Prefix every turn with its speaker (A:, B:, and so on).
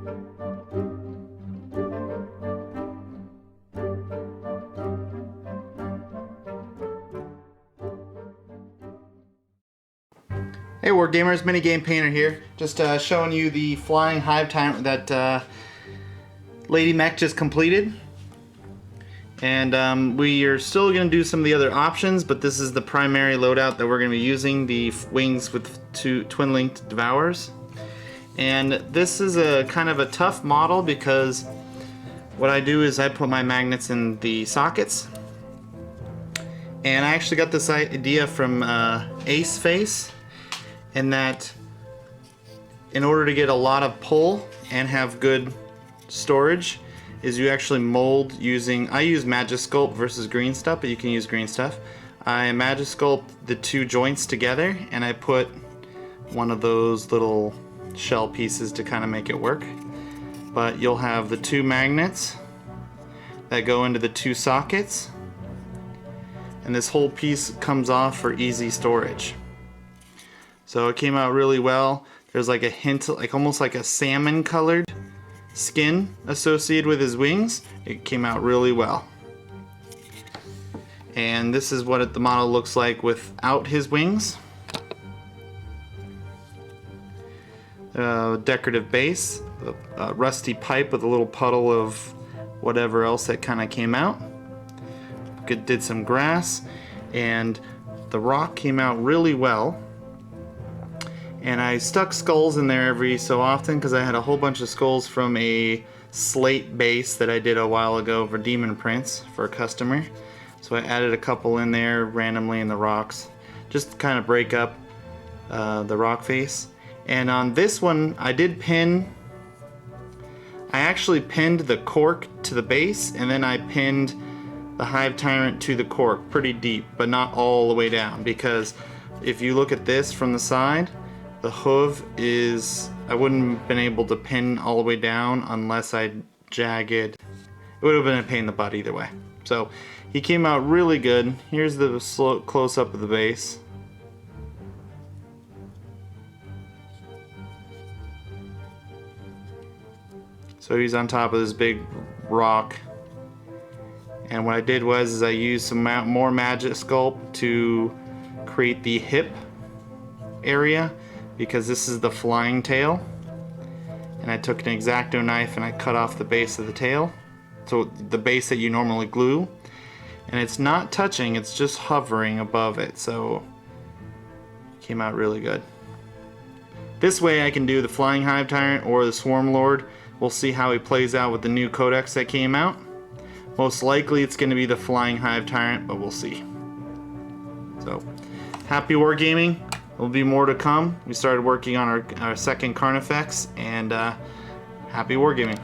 A: Hey Wargamers, MiniGamePainter here. Just showing you the flying Hive Tyrant that Lady Mech just completed. And we are still going to do some of the other options, but this is the primary loadout that we're going to be using, the wings with two twin-linked devours. And this is a kind of a tough model because what I do is I put my magnets in the sockets. And I actually got this idea from Aceface, in that in order to get a lot of pull and have good storage is you actually mold using, I use Magisculpt versus green stuff, but you can use green stuff. I Magisculpt the two joints together and I put one of those little shell pieces to kind of make it work. But you'll have the two magnets that go into the two sockets, and this whole piece comes off for easy storage. So it came out really well. There's like a hint, like almost like a salmon colored skin associated with his wings. It came out really well. And this is what the model looks like without his wings. Decorative base, a rusty pipe with a little puddle of whatever else that kind of came out. Did some grass, and the rock came out really well. And I stuck skulls in there every so often because I had a whole bunch of skulls from a slate base that I did a while ago for Demon Prince for a customer. So I added a couple in there randomly in the rocks, just to kind of break up the rock face. And on this one, I actually pinned the cork to the base, and then I pinned the Hive Tyrant to the cork pretty deep, but not all the way down, because if you look at this from the side, the hoof is, I wouldn't have been able to pin all the way down unless I jagged. It would have been a pain in the butt either way. So he came out really good. Here's the close-up of the base. So he's on top of this big rock. And what I did was I used some more Magisculpt to create the hip area, because this is the flying tail. And I took an X-Acto knife and I cut off the base of the tail, so the base that you normally glue, and it's not touching, it's just hovering above it. So it came out really good. This way I can do the flying Hive Tyrant or the Swarm Lord. We'll see how he plays out with the new codex that came out. Most likely it's going to be the flying Hive Tyrant, but we'll see. So happy wargaming. There'll be more to come. We started working on our second Carnifex, and happy wargaming.